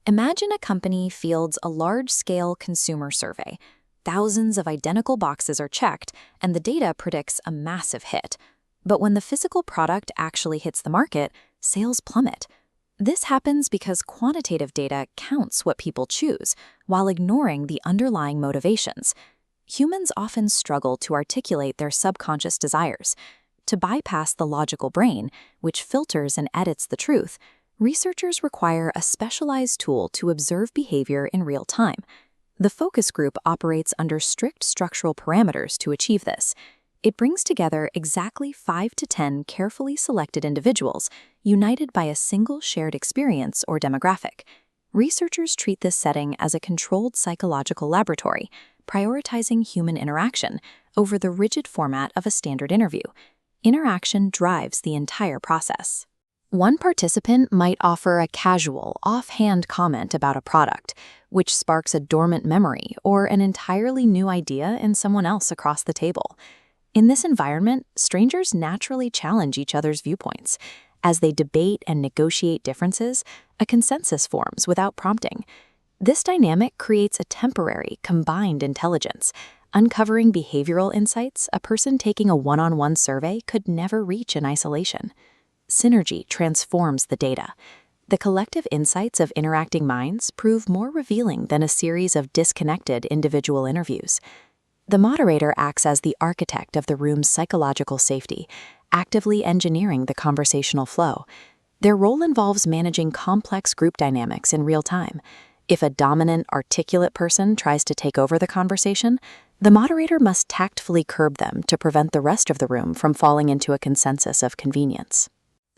Imagine a company fields a large-scale consumer survey. Thousands of identical boxes are checked, and the data predicts a massive hit. But when the physical product actually hits the market, sales plummet. This happens because quantitative data counts what people choose, while ignoring the underlying motivations. Humans often struggle to articulate their subconscious desires. To bypass the logical brain, which filters and edits the truth, researchers require a specialized tool to observe behavior in real time. The focus group operates under strict structural parameters to achieve this. It brings together exactly 5 to 10 carefully selected individuals, united by a single shared experience or demographic. Researchers treat this setting as a controlled psychological laboratory, prioritizing human interaction over the rigid format of a standard interview. Interaction drives the entire process. One participant might offer a casual, offhand comment about a product, which sparks a dormant memory or an entirely new idea in someone else across the table. In this environment, strangers naturally challenge each other's viewpoints. As they debate and negotiate differences, a consensus forms without prompting. This dynamic creates a temporary, combined intelligence, uncovering behavioral insights a person taking a one-on-one survey could never reach in isolation. Synergy transforms the data. The collective insights of interacting minds prove more revealing than a series of disconnected individual interviews. The moderator acts as the architect of the room's psychological safety, actively engineering the conversational flow. Their role involves managing complex group dynamics in real time. If a dominant, articulate person tries to take over the conversation, the moderator must tactfully curb them to prevent the rest of the room from falling into a consensus of convenience.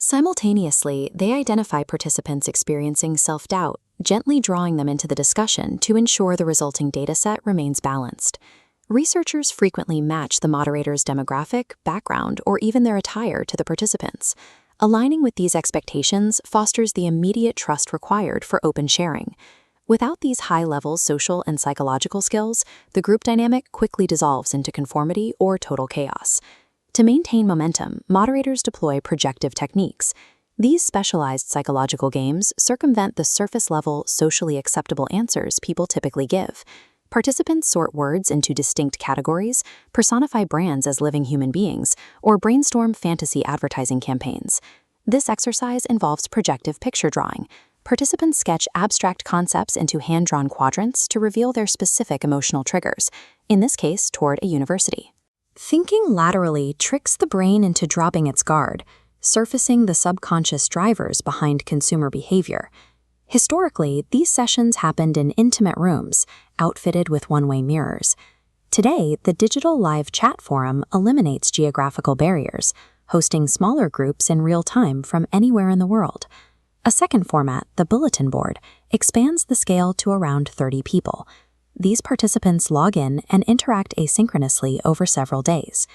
Simultaneously, they identify participants experiencing self-doubt, gently drawing them into the discussion to ensure the resulting dataset remains balanced. Researchers frequently match the moderator's demographic, background, or even their attire to the participants. Aligning with these expectations fosters the immediate trust required for open sharing. Without these high-level social and psychological skills, the group dynamic quickly dissolves into conformity or total chaos. To maintain momentum, moderators deploy projective techniques. These specialized psychological games circumvent the surface-level, socially acceptable answers people typically give. Participants sort words into distinct categories, personify brands as living human beings, or brainstorm fantasy advertising campaigns. This exercise involves projective picture drawing. Participants sketch abstract concepts into hand-drawn quadrants to reveal their specific emotional triggers, in this case toward a university. Thinking laterally tricks the brain into dropping its guard, surfacing the subconscious drivers behind consumer behavior. Historically, these sessions happened in intimate rooms, outfitted with one-way mirrors. Today, the digital live chat forum eliminates geographical barriers, hosting smaller groups in real time from anywhere in the world. A second format, the bulletin board, expands the scale to around 30 people. These participants log in and interact asynchronously over several days.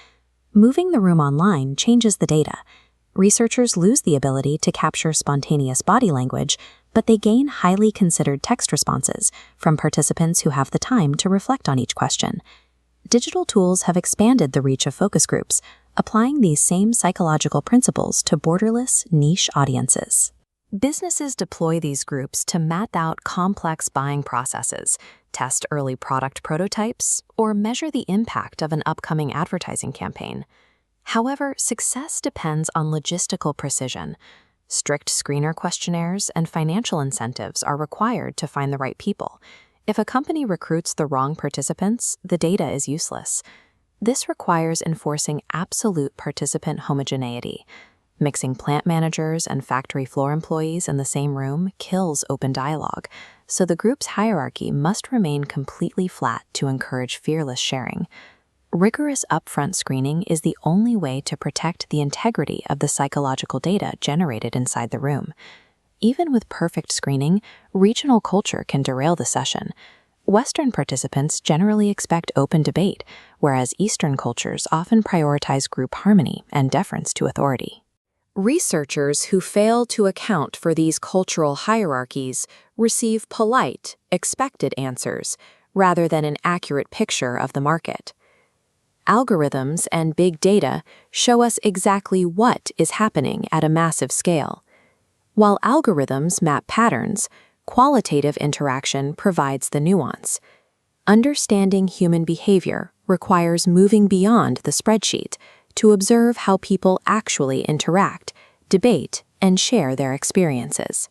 Moving the room online changes the data. Researchers lose the ability to capture spontaneous body language, but they gain highly considered text responses from participants who have the time to reflect on each question. Digital tools have expanded the reach of focus groups, applying these same psychological principles to borderless, niche audiences. Businesses deploy these groups to map out complex buying processes, test early product prototypes, or measure the impact of an upcoming advertising campaign. However, success depends on logistical precision. Strict screener questionnaires and financial incentives are required to find the right people. If a company recruits the wrong participants, the data is useless. This requires enforcing absolute participant homogeneity. Mixing plant managers and factory floor employees in the same room kills open dialogue, so the group's hierarchy must remain completely flat to encourage fearless sharing. Rigorous upfront screening is the only way to protect the integrity of the psychological data generated inside the room. Even with perfect screening, regional culture can derail the session. Western participants generally expect open debate, whereas Eastern cultures often prioritize group harmony and deference to authority. Researchers who fail to account for these cultural hierarchies receive polite, expected answers rather than an accurate picture of the market. Algorithms and big data show us exactly what is happening at a massive scale. While algorithms map patterns, Qualitative interaction provides the nuance. Understanding human behavior requires moving beyond the spreadsheet to observe how people actually interact, debate, and share their experiences.